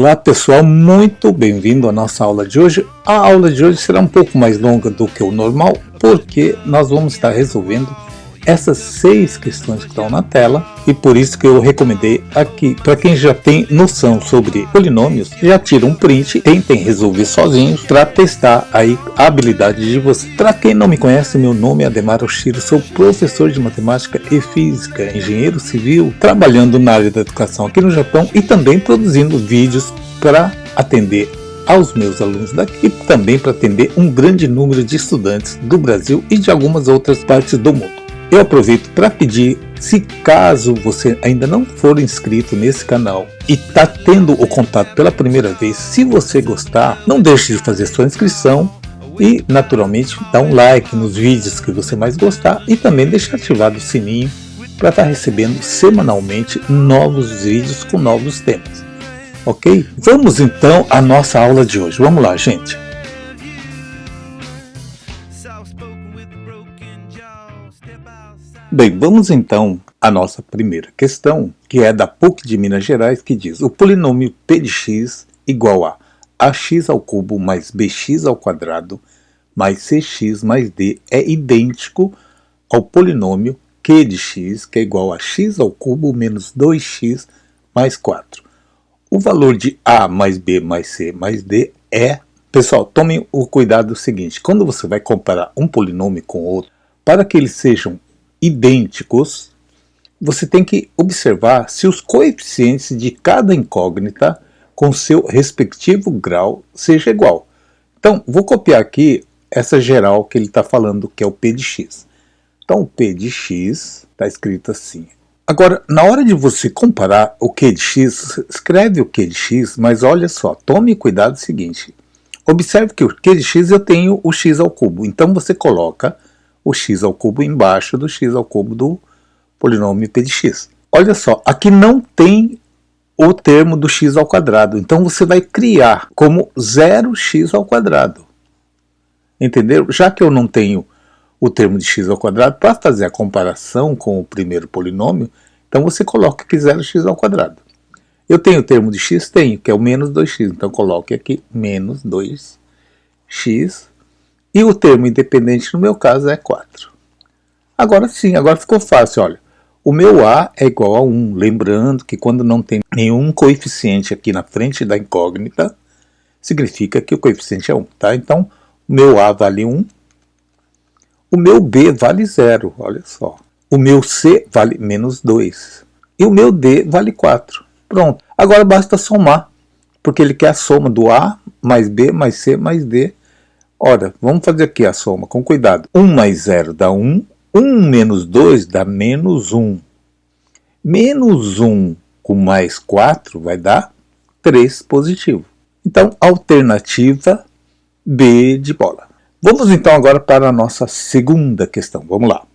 Olá pessoal, muito bem-vindo à nossa aula de hoje. A aula de hoje será um pouco mais longa do que o normal, porque nós vamos estar resolvendo essas 6 questões que estão na tela, e por isso que eu recomendei aqui, para quem já tem noção sobre polinômios, já tira um print, tentem resolver sozinhos para testar aí a habilidade de vocês. Para quem não me conhece, meu nome é Ademar Oshiro, sou professor de matemática e física, engenheiro civil, trabalhando na área da educação aqui no Japão e também produzindo vídeos para atender aos meus alunos daqui e também para atender um grande número de estudantes do Brasil e de algumas outras partes do mundo. Eu aproveito para pedir, se caso você ainda não for inscrito nesse canal e está tendo o contato pela primeira vez, se você gostar, não deixe de fazer sua inscrição e naturalmente dá um like nos vídeos que você mais gostar e também deixar ativado o sininho para estar recebendo semanalmente novos vídeos com novos temas. Ok? Vamos então à nossa aula de hoje. Vamos lá, gente. Bem, vamos então à nossa primeira questão, que é da PUC de Minas Gerais, que diz: o polinômio p de x igual a ax ao cubo mais bx ao quadrado mais cx mais d é idêntico ao polinômio q de x, que é igual a x ao cubo menos 2x mais 4. O valor de a mais b mais c mais d é... Pessoal, tomem o cuidado seguinte: quando você vai comparar um polinômio com outro, para que eles sejam idênticos, você tem que observar se os coeficientes de cada incógnita com seu respectivo grau seja igual. Então, vou copiar aqui essa geral que ele está falando, que é o p de x. Então, o p de x está escrito assim. Agora, na hora de você comparar o q de x, escreve o q de x, mas olha só, tome cuidado o seguinte. Observe que o q de x eu tenho o x ao cubo, então você coloca o x ao cubo embaixo do x ao cubo do polinômio p de x. Olha só, aqui não tem o termo do x ao quadrado, então você vai criar como 0x ao quadrado. Entenderam? Já que eu não tenho o termo de x ao quadrado, para fazer a comparação com o primeiro polinômio, então você coloca aqui 0x ao quadrado. Eu tenho o termo de x? Tenho, que é o menos 2x, então coloque aqui menos 2x. E o termo independente, no meu caso, é 4. Agora sim, agora ficou fácil, olha. O meu A é igual a 1. Lembrando que quando não tem nenhum coeficiente aqui na frente da incógnita, significa que o coeficiente é 1, tá? Então, o meu A vale 1. O meu B vale 0, olha só. O meu C vale menos 2. E o meu D vale 4. Pronto. Agora basta somar, porque ele quer a soma do A mais B mais C mais D. Ora, vamos fazer aqui a soma, com cuidado. 1 mais 0 dá 1. 1 menos 2 dá menos 1. Menos 1 com mais 4 vai dar 3 positivo. Então, alternativa B de bola. Vamos então agora para a nossa segunda questão. Vamos lá.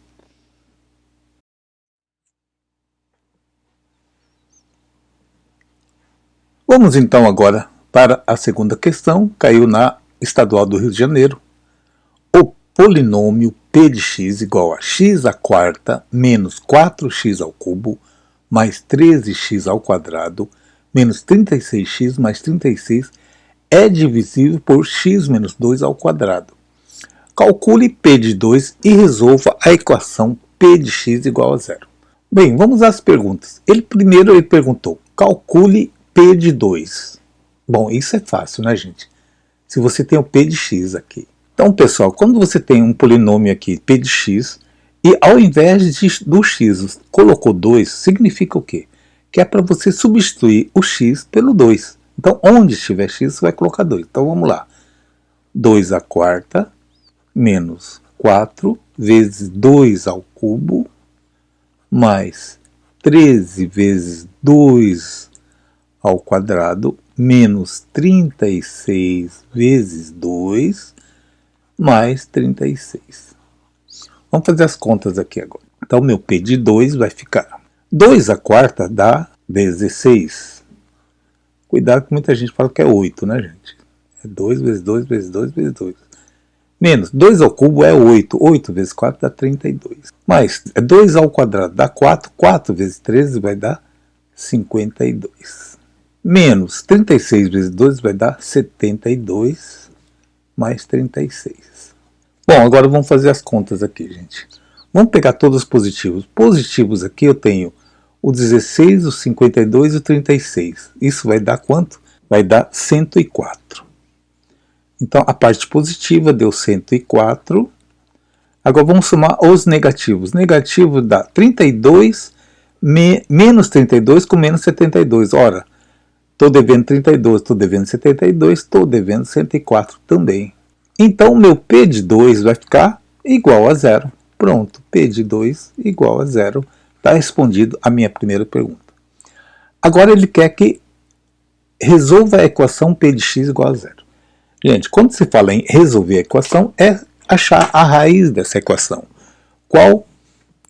Vamos então agora para a segunda questão. Caiu na Estadual do Rio de Janeiro. O polinômio p de x igual a x à quarta menos 4x ao cubo mais 13x ao quadrado menos 36x mais 36 é divisível por x menos 2 ao quadrado. Calcule p de 2 e resolva a equação p de x igual a 0. Bem, vamos às perguntas. Primeiro ele perguntou, calcule p de 2. Bom, isso é fácil, né, gente? Se você tem o p de x aqui. Então, pessoal, quando você tem um polinômio aqui, p de x, e ao invés do x colocou 2, significa o quê? Que é para você substituir o x pelo 2. Então, onde estiver x, você vai colocar 2. Então, vamos lá. 2 à quarta menos 4 vezes 2 ao cubo mais 13 vezes 2 ao quadrado menos 36 vezes 2 mais 36. Vamos fazer as contas aqui agora. Então, meu p de 2 vai ficar 2 à quarta dá 16. Cuidado que muita gente fala que é 8, né, gente? É 2 vezes 2 vezes 2 vezes 2. Menos 2 ao cubo é 8. 8 vezes 4 dá 32. Mais 2 ao quadrado dá 4. 4 vezes 13 vai dar 52. Menos 36 vezes 2 vai dar 72 mais 36. Bom, agora vamos fazer as contas aqui, gente. Vamos pegar todos os positivos. Positivos aqui eu tenho o 16, o 52 e o 36. Isso vai dar quanto? Vai dar 104. Então, a parte positiva deu 104. Agora vamos somar os negativos. Negativo dá 32 menos 32 com menos 72. Ora, estou devendo 32, estou devendo 72, estou devendo 104 também. Então, o meu P de 2 vai ficar igual a zero. Pronto, P de 2 igual a zero. Está respondido a minha primeira pergunta. Agora ele quer que resolva a equação P de x igual a zero. Gente, quando se fala em resolver a equação, é achar a raiz dessa equação. Qual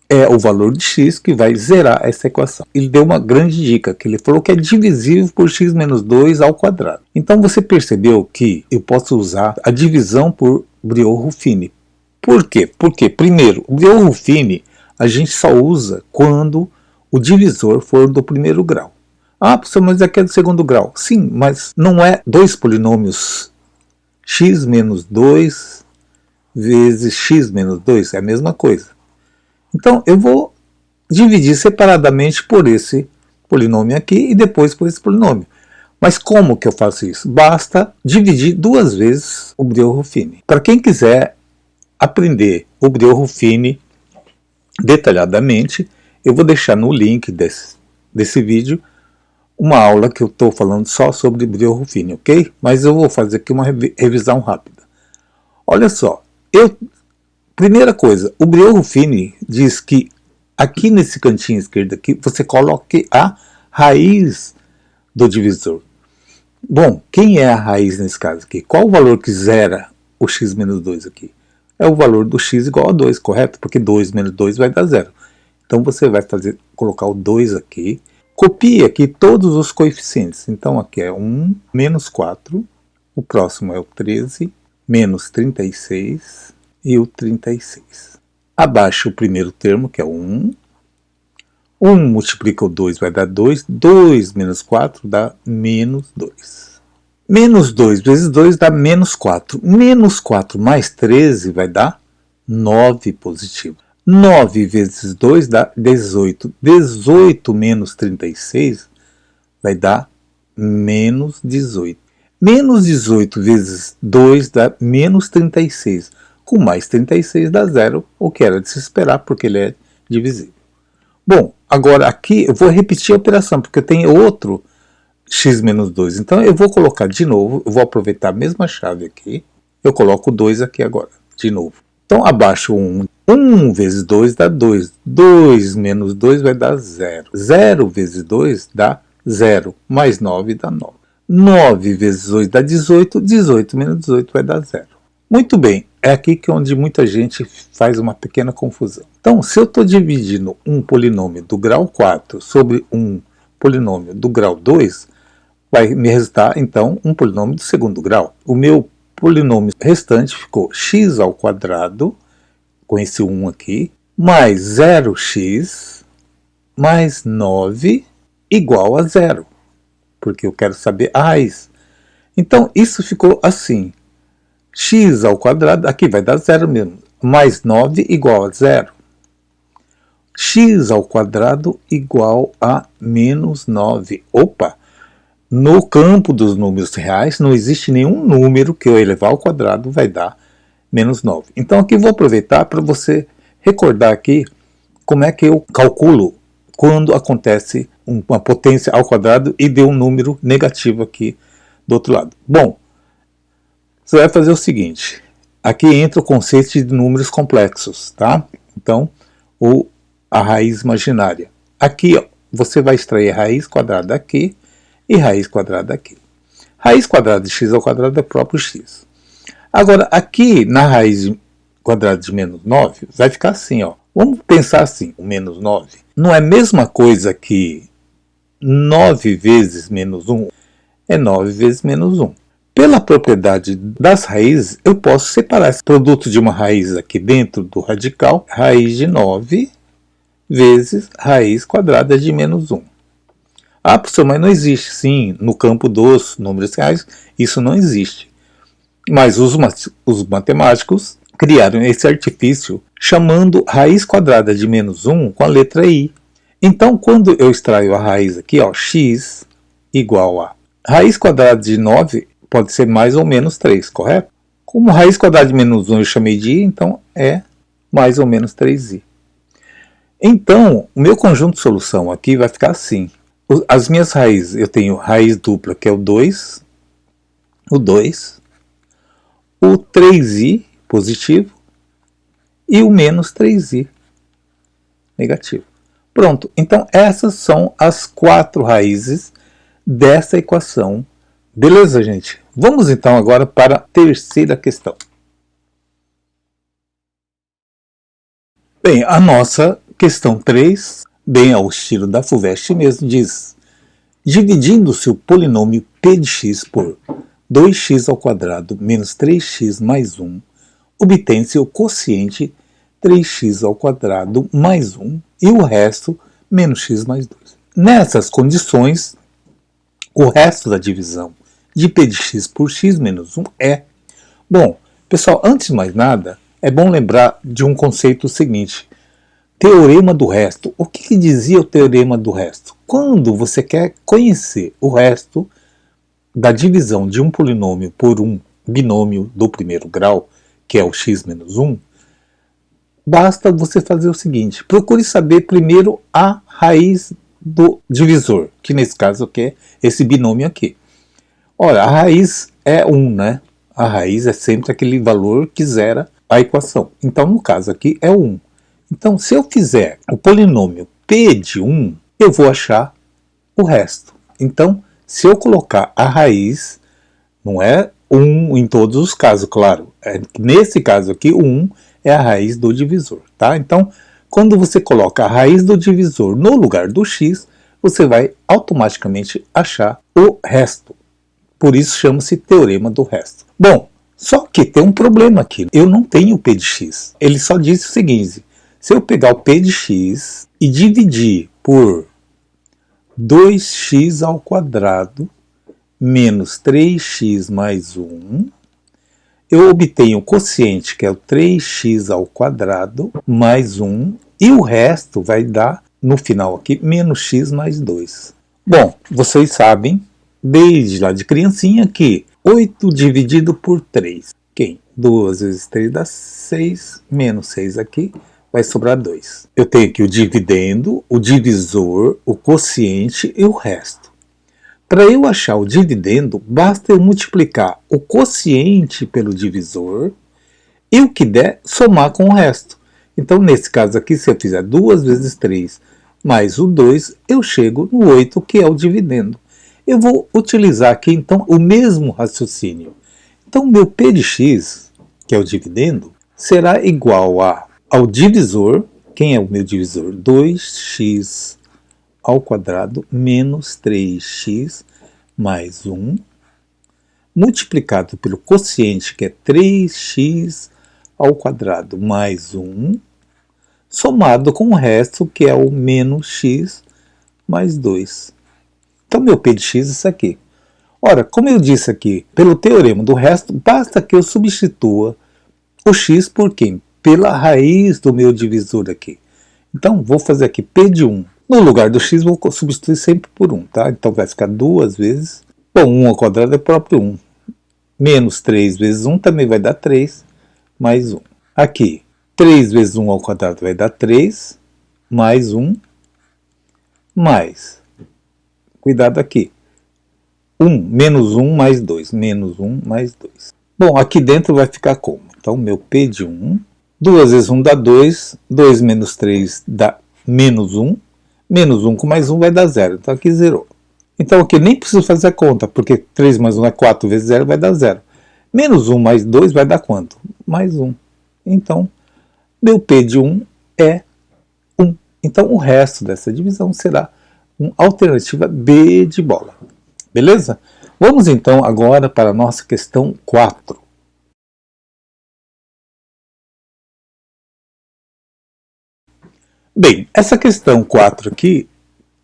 é o valor de x que vai zerar essa equação? Ele deu uma grande dica, que ele falou que é divisível por x menos 2 ao quadrado. Então você percebeu que eu posso usar a divisão por Briot-Ruffini. Por quê? Porque, primeiro, o Briot-Ruffini a gente só usa quando o divisor for do primeiro grau. Ah, professor, mas aqui é do segundo grau. Sim, mas não é dois polinômios x menos 2 vezes x menos 2, é a mesma coisa. Então, eu vou dividir separadamente por esse polinômio aqui e depois por esse polinômio. Mas como que eu faço isso? Basta dividir duas vezes o Briot-Ruffini. Para quem quiser aprender o Briot-Ruffini detalhadamente, eu vou deixar no link desse vídeo uma aula que eu estou falando só sobre Briot-Ruffini, ok? Mas eu vou fazer aqui uma revisão rápida. Olha só, primeira coisa, o Briot-Ruffini diz que aqui nesse cantinho esquerdo aqui, você coloque a raiz do divisor. Bom, quem é a raiz nesse caso aqui? Qual o valor que zera o x menos 2 aqui? É o valor do x igual a 2, correto? Porque 2 menos 2 vai dar 0. Então você vai colocar o 2 aqui. Copie aqui todos os coeficientes. Então aqui é 1, menos 4. O próximo é o 13, menos 36 e o 36. Abaixo o primeiro termo, que é o 1. 1 multiplica o 2 vai dar 2. 2 menos 4 dá menos 2. Menos 2 vezes 2 dá menos 4. Menos 4 mais 13 vai dar 9 positivo. 9 vezes 2 dá 18. 18 menos 36 vai dar menos 18. Menos 18 vezes 2 dá menos 36. Com mais 36 dá 0, o que era de se esperar, porque ele é divisível. Bom, agora aqui eu vou repetir a operação, porque eu tenho outro x menos 2. Então eu vou colocar de novo, eu vou aproveitar a mesma chave aqui, eu coloco 2 aqui agora, de novo. Então abaixo 1. 1 vezes 2 dá 2. 2 menos 2 vai dar 0. 0 vezes 2 dá 0. Mais 9 dá 9. 9 vezes 2 dá 18. 18 menos 18 vai dar 0. Muito bem, é aqui que onde muita gente faz uma pequena confusão. Então, se eu estou dividindo um polinômio do grau 4 sobre um polinômio do grau 2, vai me resultar, então, um polinômio do segundo grau. O meu polinômio restante ficou x ao quadrado, com esse 1 aqui, mais 0x, mais 9, igual a 0. Porque eu quero saber a raiz. Então, isso ficou assim. X ao quadrado, aqui vai dar 0 mesmo, mais 9 igual a 0. X ao quadrado igual a menos 9. Opa! No campo dos números reais, não existe nenhum número que eu elevar ao quadrado vai dar menos 9. Então aqui vou aproveitar para você recordar aqui como é que eu calculo quando acontece uma potência ao quadrado e deu um número negativo aqui do outro lado. Bom, você vai fazer o seguinte, aqui entra o conceito de números complexos, tá? Então, a raiz imaginária. Aqui ó, você vai extrair a raiz quadrada daqui e raiz quadrada daqui. Raiz quadrada de x ao quadrado é próprio x. Agora, aqui na raiz quadrada de menos 9, vai ficar assim, ó. Vamos pensar assim, o menos 9. Não é a mesma coisa que 9 vezes menos 1 é 9 vezes menos 1. Pela propriedade das raízes, eu posso separar esse produto de uma raiz aqui dentro do radical, raiz de 9 vezes raiz quadrada de menos 1. Ah, professor, mas não existe. Sim, no campo dos números reais, isso não existe. Mas os matemáticos criaram esse artifício chamando raiz quadrada de menos 1 com a letra i. Então, quando eu extraio a raiz aqui, ó, x igual a raiz quadrada de 9 pode ser mais ou menos 3, correto? Como raiz quadrada de menos 1 eu chamei de i, então é mais ou menos 3i. Então, o meu conjunto de solução aqui vai ficar assim. As minhas raízes, eu tenho raiz dupla, que é o 2, o 3i positivo e o menos 3i negativo. Pronto, então essas são as 4 raízes dessa equação. Beleza, gente? Vamos então agora para a terceira questão. Bem, a nossa questão 3, bem ao estilo da FUVEST mesmo, diz: dividindo-se o polinômio p de x por 2x ao quadrado menos 3x mais 1, obtém-se o quociente 3x ao quadrado mais 1 e o resto menos x mais 2. Nessas condições, o resto da divisão de p de x por x menos 1 é... Bom, pessoal, antes de mais nada, é bom lembrar de um conceito seguinte: teorema do resto. O que dizia o teorema do resto? Quando você quer conhecer o resto da divisão de um polinômio por um binômio do primeiro grau, que é o x menos 1, basta você fazer o seguinte: procure saber primeiro a raiz do divisor, que nesse caso aqui é esse binômio aqui. Ora, a raiz é 1, né? A raiz é sempre aquele valor que zera a equação. Então, no caso aqui, é 1. Então, se eu fizer o polinômio p de 1, eu vou achar o resto. Então, se eu colocar a raiz, não é 1 em todos os casos, claro. Nesse caso aqui, o 1 é a raiz do divisor, tá? Então, quando você coloca a raiz do divisor no lugar do x, você vai automaticamente achar o resto. Por isso chama-se teorema do resto. Bom, só que tem um problema aqui. Eu não tenho p de x. Ele só diz o seguinte: se eu pegar o p de x e dividir por 2x ao quadrado menos 3x mais 1, eu obtenho o quociente, que é o 3x ao quadrado mais 1, e o resto vai dar, no final aqui, menos x mais 2. Bom, vocês sabem, desde lá de criancinha, que 8 dividido por 3, quem? 2 vezes 3 dá 6, menos 6 aqui, vai sobrar 2. Eu tenho aqui o dividendo, o divisor, o quociente e o resto. Para eu achar o dividendo, basta eu multiplicar o quociente pelo divisor e o que der, somar com o resto. Então, nesse caso aqui, se eu fizer 2 vezes 3 mais o 2, eu chego no 8, que é o dividendo. Eu vou utilizar aqui, então, o mesmo raciocínio. Então, meu p de x, que é o dividendo, será igual ao divisor. Quem é o meu divisor? 2x ao quadrado menos 3x mais 1, multiplicado pelo quociente, que é 3x ao quadrado mais 1, somado com o resto, que é o menos x mais 2. Então, meu p de x é isso aqui. Ora, como eu disse aqui, pelo teorema do resto, basta que eu substitua o x por quem? Pela raiz do meu divisor aqui. Então, vou fazer aqui p de 1. No lugar do x, vou substituir sempre por 1, tá? Então, vai ficar 2 vezes... Bom, 1 ao quadrado é próprio 1. Menos 3 vezes 1 também vai dar 3, mais 1. Aqui, 3 vezes 1 ao quadrado vai dar 3, mais 1, mais... Cuidado aqui. 1, menos 1 mais 2. Menos 1 mais 2. Bom, aqui dentro vai ficar como? Então, meu p de 1... 2 vezes 1 dá 2. 2 menos 3 dá menos 1. Menos 1 com mais 1 vai dar 0. Então, aqui zerou. Então, aqui nem preciso fazer a conta, porque 3 mais 1 é 4 vezes 0 vai dar 0. Menos 1 mais 2 vai dar quanto? Mais 1. Então, meu p de 1 é 1. Então, o resto dessa divisão será uma alternativa B de bola. Beleza? Vamos então agora para a nossa questão 4. Bem, essa questão 4 aqui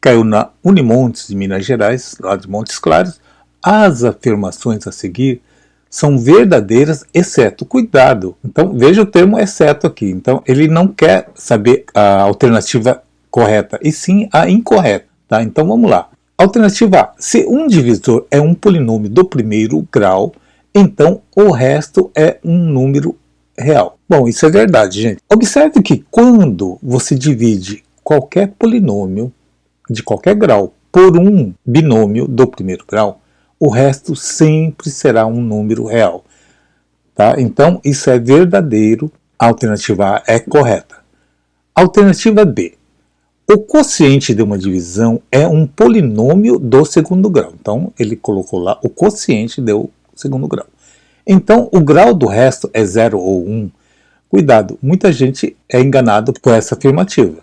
caiu na Unimontes de Minas Gerais, lá de Montes Claros. As afirmações a seguir são verdadeiras, exceto, cuidado. Então, veja o termo exceto aqui. Então, ele não quer saber a alternativa correta, e sim a incorreta. Tá? Então, vamos lá. Alternativa A. Se um divisor é um polinômio do primeiro grau, então o resto é um número real. Bom, isso é verdade, gente. Observe que quando você divide qualquer polinômio de qualquer grau por um binômio do primeiro grau, o resto sempre será um número real. Tá? Então, isso é verdadeiro. A alternativa A é correta. Alternativa B. O quociente de uma divisão é um polinômio do segundo grau. Então, ele colocou lá o quociente do segundo grau. Então, o grau do resto é 0 ou 1. Cuidado, muita gente é enganado por essa afirmativa.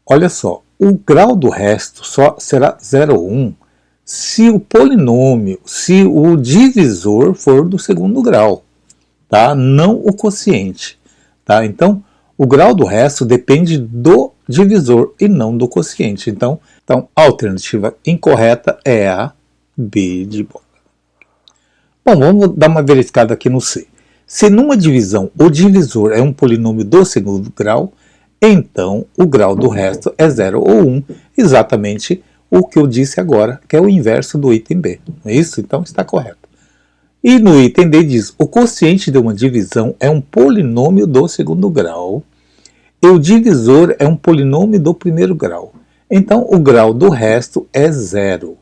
Olha só, o grau do resto só será 0 ou 1 se o polinômio, se o divisor for do segundo grau, tá? Não o quociente. Tá? Então, o grau do resto depende do divisor e não do quociente. Então a alternativa incorreta é a B de bola. Bom, vamos dar uma verificada aqui no C. Se numa divisão o divisor é um polinômio do segundo grau, então o grau do resto é 0 ou 1, exatamente o que eu disse agora, que é o inverso do item B. Não é isso? Então está correto. E no item D diz, o quociente de uma divisão é um polinômio do segundo grau e o divisor é um polinômio do primeiro grau. Então o grau do resto é 0.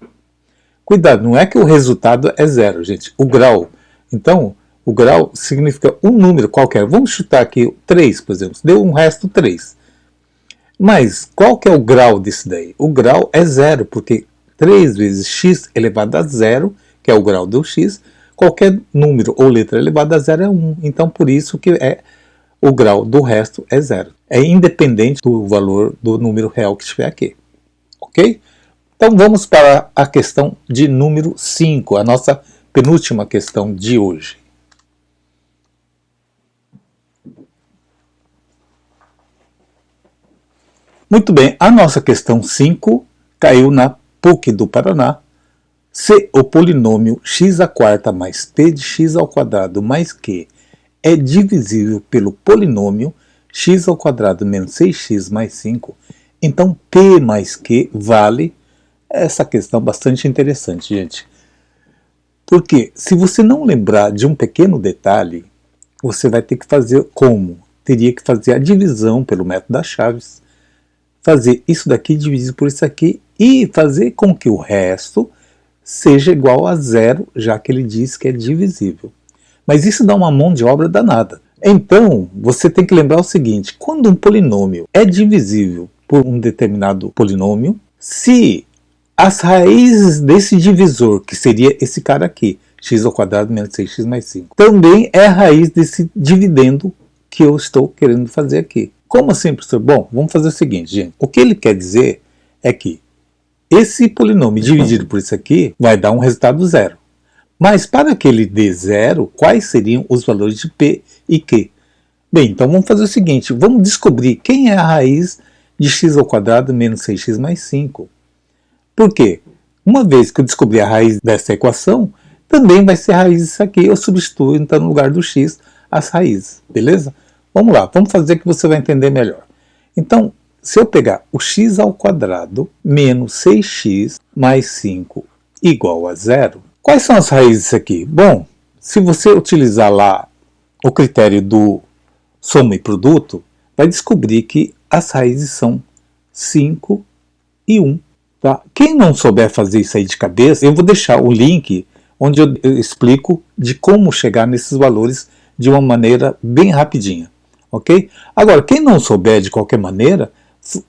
Cuidado, não é que o resultado é 0, gente. O grau. Então, o grau significa um número qualquer. Vamos chutar aqui 3, por exemplo. Deu um resto 3. Mas qual que é o grau disso daí? O grau é 0, porque 3 vezes x elevado a 0, que é o grau do x, qualquer número ou letra elevada a 0 é 1. Então, por isso que o grau do resto é 0. É independente do valor do número real que estiver aqui. Ok? Então, vamos para a questão de número 5, a nossa penúltima questão de hoje. Muito bem, a nossa questão 5 caiu na PUC do Paraná. Se o polinômio x² mais p de x² mais q é divisível pelo polinômio x² menos 6x mais 5, então p mais q vale. Essa questão bastante interessante, gente. Porque se você não lembrar de um pequeno detalhe, você vai ter que fazer como? Teria que fazer a divisão pelo método das chaves, fazer isso daqui dividido por isso aqui e fazer com que o resto seja igual a 0, já que ele diz que é divisível. Mas isso dá uma mão de obra danada. Então, você tem que lembrar o seguinte, quando um polinômio é divisível por um determinado polinômio, se as raízes desse divisor, que seria esse cara aqui, x² menos 6x mais 5, também é a raiz desse dividendo que eu estou querendo fazer aqui. Como assim, professor? Bom, vamos fazer o seguinte, gente. O que ele quer dizer é que esse polinômio dividido por isso aqui vai dar um resultado 0. Mas para que ele dê 0, quais seriam os valores de p e q? Bem, então vamos fazer o seguinte, vamos descobrir quem é a raiz de x² menos 6x mais 5. Por quê? Uma vez que eu descobri a raiz dessa equação, também vai ser a raiz disso aqui. Eu substituo, então, no lugar do x, as raízes. Beleza? Vamos lá, vamos fazer que você vai entender melhor. Então, se eu pegar o x² menos 6x mais 5 igual a 0, quais são as raízes disso aqui? Bom, se você utilizar lá o critério do soma e produto, vai descobrir que as raízes são 5 e 1. Tá? Quem não souber fazer isso aí de cabeça, eu vou deixar o link onde eu explico de como chegar nesses valores de uma maneira bem rapidinha. Ok? Agora, quem não souber de qualquer maneira,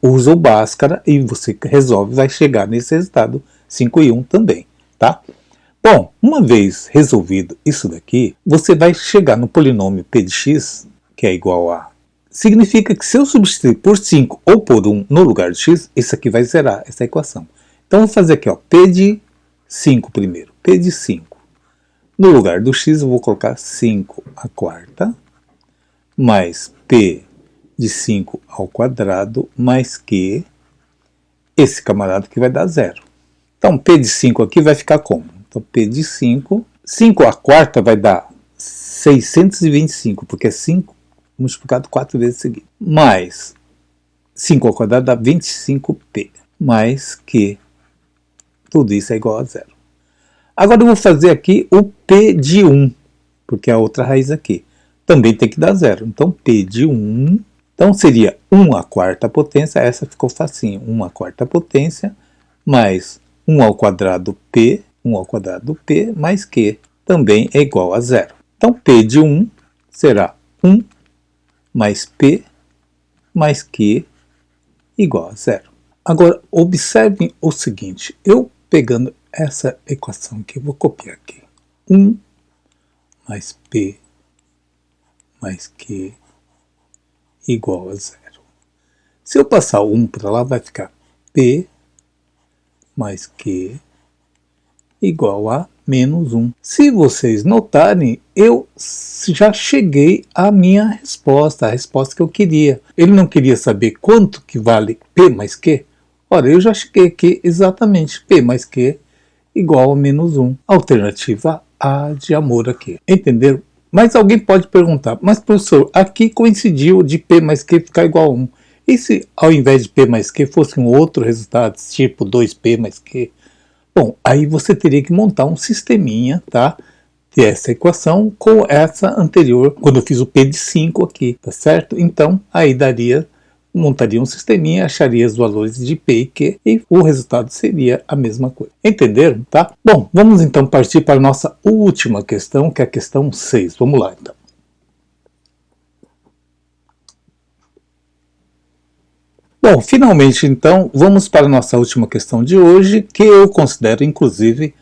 usa o Bhaskara e você resolve, vai chegar nesse resultado 5 e 1 também. Tá? Bom, uma vez resolvido isso daqui, você vai chegar no polinômio p de x, que é igual a... Significa que se eu substituir por 5 ou por 1 no lugar de x, isso aqui vai zerar essa equação. Então, vou fazer aqui, ó, p de 5 primeiro. P de 5. No lugar do x, eu vou colocar 5² mais p de 5 ao quadrado mais q esse camarada aqui vai dar 0. Então, P de 5 aqui vai ficar como? Então, P de 5, 5 à quarta vai dar 625, porque é 5 multiplicado 4 vezes seguidas. Mais 5 ao quadrado dá 25P, mais que tudo isso é igual a 0. Agora eu vou fazer aqui o P de 1, porque é a outra raiz aqui. Também tem que dar 0. Então, P de 1, então seria 1 à quarta potência, essa ficou facinho. 1 à quarta potência, mais 1 ao quadrado P, 1 ao quadrado P, mais Q, também é igual a 0. Então, P de 1 será 1 mais P mais Q igual a 0. Agora, observem o seguinte, eu pegando essa equação aqui, eu vou copiar aqui. 1 mais P mais Q igual a 0. Se eu passar o 1 para lá, vai ficar P mais Q igual a menos 1. Se vocês notarem, eu já cheguei à minha resposta, a resposta que eu queria. Ele não queria saber quanto que vale P mais Q? Ora, eu já cheguei aqui exatamente, P mais Q igual a menos 1. Alternativa A de amor aqui. Entenderam? Mas alguém pode perguntar, mas professor, aqui coincidiu de P mais Q ficar igual a 1. E se ao invés de P mais Q fosse um outro resultado, tipo 2P mais Q? Bom, aí você teria que montar um sisteminha, tá? Dessa equação com essa anterior, quando eu fiz o P de 5 aqui, tá certo? Então, aí montaria um sisteminha, acharia os valores de P e Q e o resultado seria a mesma coisa. Entenderam, tá? Bom, vamos então partir para a nossa última questão, que é a questão 6. Vamos lá, então. Bom, finalmente, então, vamos para a nossa última questão de hoje, que eu considero, inclusive,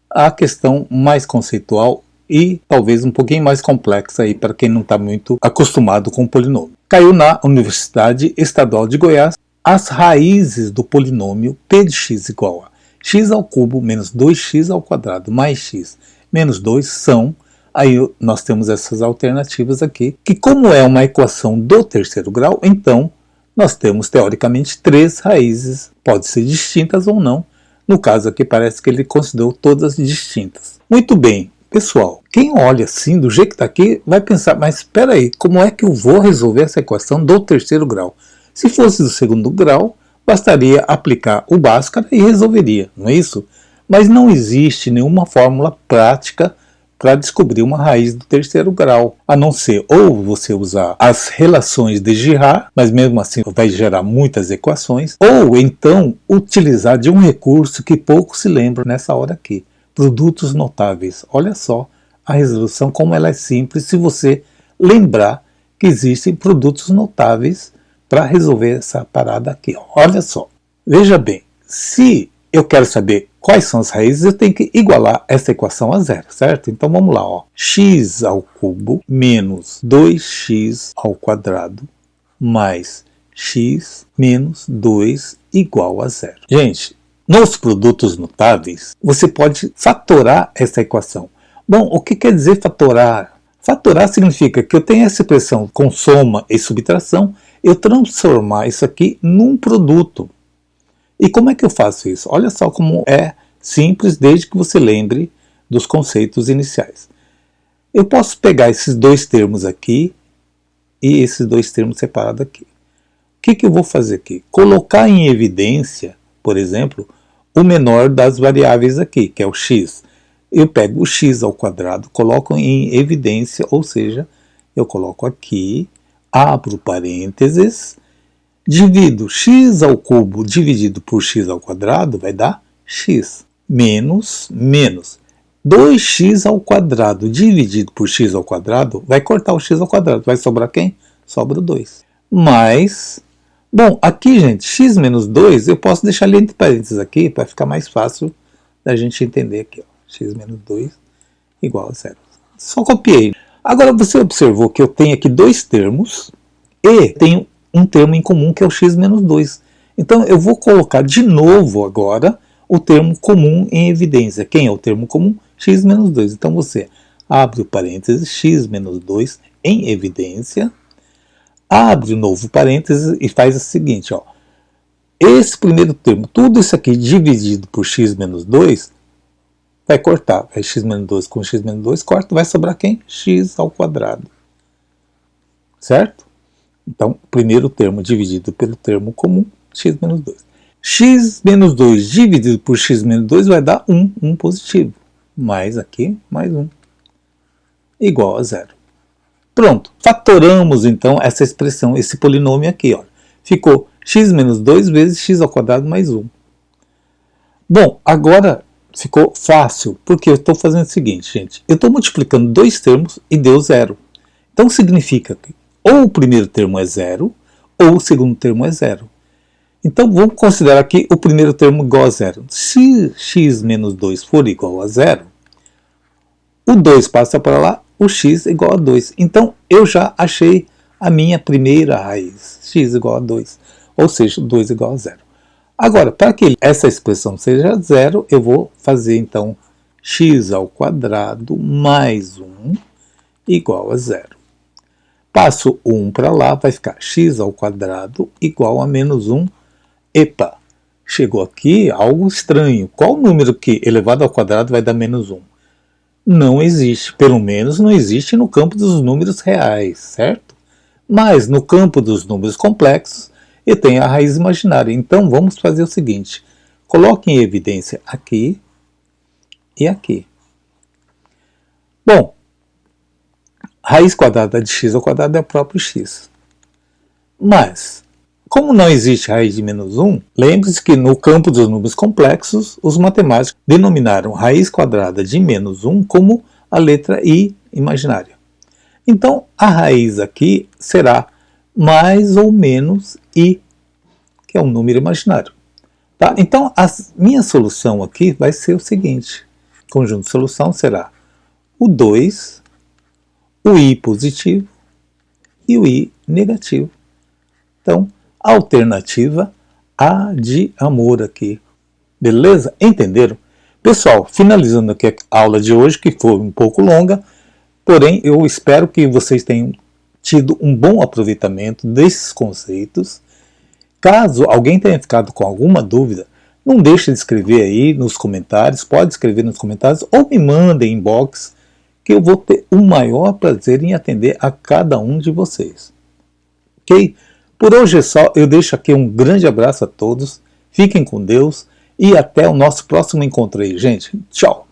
a questão mais conceitual e talvez um pouquinho mais complexa aí para quem não está muito acostumado com o polinômio. Caiu na Universidade Estadual de Goiás as raízes do polinômio p de x igual a x ao cubo menos 2x ao quadrado mais x menos 2 são, aí nós temos essas alternativas aqui, que como é uma equação do terceiro grau, então nós temos, teoricamente, 3 raízes, pode ser distintas ou não. No caso aqui, parece que ele considerou todas distintas. Muito bem, pessoal, quem olha assim, do jeito que está aqui, vai pensar, mas espera aí, como é que eu vou resolver essa equação do terceiro grau? Se fosse do segundo grau, bastaria aplicar o Bhaskara e resolveria, não é isso? Mas não existe nenhuma fórmula prática para descobrir uma raiz do terceiro grau, a não ser ou você usar as relações de Girard, mas mesmo assim vai gerar muitas equações, ou então utilizar de um recurso que pouco se lembra nessa hora aqui, produtos notáveis. Olha só a resolução como ela é simples se você lembrar que existem produtos notáveis para resolver essa parada aqui. Olha só, veja bem, se eu quero saber quais são as raízes, eu tenho que igualar essa equação a 0, certo? Então vamos lá, ó. X ao cubo menos 2x ao quadrado mais x menos 2 igual a 0. Gente, nos produtos notáveis, você pode fatorar essa equação. Bom, o que quer dizer fatorar? Fatorar significa que eu tenho essa expressão com soma e subtração, eu transformar isso aqui num produto. E como é que eu faço isso? Olha só como é simples, desde que você lembre dos conceitos iniciais. Eu posso pegar esses dois termos aqui e esses dois termos separados aqui. O que eu vou fazer aqui? Colocar em evidência, por exemplo, o menor das variáveis aqui, que é o x. Eu pego o x ao quadrado, coloco em evidência, ou seja, eu coloco aqui, abro parênteses, divido x ao cubo dividido por x ao quadrado, vai dar x, menos 2x ao quadrado dividido por x ao quadrado, vai cortar o x ao quadrado, vai sobrar quem? Sobra o 2. Mais, bom, aqui, gente, x menos 2, eu posso deixar ali entre parênteses aqui, para ficar mais fácil da gente entender aqui, ó. X menos 2 igual a 0. Só copiei. Agora, você observou que eu tenho aqui dois termos e tenho um termo em comum que é o x menos 2. Então, eu vou colocar de novo agora o termo comum em evidência. Quem é o termo comum? X menos 2. Então, você abre o parênteses, x menos 2 em evidência, abre o novo parênteses e faz o seguinte, ó. esse primeiro termo, tudo isso aqui dividido por x menos 2, vai cortar. Vai x menos 2 com x menos 2, corta, vai sobrar quem? X ao quadrado. Certo? Então, o primeiro termo dividido pelo termo comum, x menos 2. X menos 2 dividido por x menos 2 vai dar 1 positivo. Mais aqui, mais 1. Igual a 0. Pronto. Fatoramos, então, essa expressão, esse polinômio aqui. Ó. Ficou x menos 2 vezes x ao quadrado mais 1. Bom, agora ficou fácil, porque eu estou fazendo o seguinte, gente. Eu estou multiplicando dois termos e deu 0. Então, significa que ou o primeiro termo é 0, ou o segundo termo é 0. Então, vamos considerar aqui o primeiro termo igual a 0. Se x menos 2 for igual a 0, o 2 passa para lá, o x é igual a 2. Então, eu já achei a minha primeira raiz, x igual a 2, ou seja, 2 igual a 0. Agora, para que essa expressão seja 0, eu vou fazer, então, x ao quadrado mais 1 igual a 0. Passo 1 para lá, vai ficar x ao quadrado igual a menos 1. Epa, chegou aqui algo estranho. Qual número que elevado ao quadrado vai dar menos 1? Não existe, pelo menos não existe no campo dos números reais, certo? Mas no campo dos números complexos, eu tenho a raiz imaginária. Então vamos fazer o seguinte, coloque em evidência aqui e aqui. Bom, raiz quadrada de x ao quadrado é o próprio x. Mas, como não existe raiz de menos 1, lembre-se que no campo dos números complexos, os matemáticos denominaram raiz quadrada de menos 1 como a letra i imaginária. Então, a raiz aqui será mais ou menos i, que é um número imaginário. Tá? Então, a minha solução aqui vai ser o seguinte. O conjunto de solução será o 2, o i positivo e o i negativo. Então, alternativa A de amor aqui. Beleza? Entenderam? Pessoal, finalizando aqui a aula de hoje, que foi um pouco longa, porém eu espero que vocês tenham tido um bom aproveitamento desses conceitos. Caso alguém tenha ficado com alguma dúvida, não deixe de escrever aí nos comentários, pode escrever nos comentários ou me mande em inbox, que eu vou ter o maior prazer em atender a cada um de vocês. Ok? Por hoje é só, eu deixo aqui um grande abraço a todos, fiquem com Deus e até o nosso próximo encontro aí, gente. Tchau!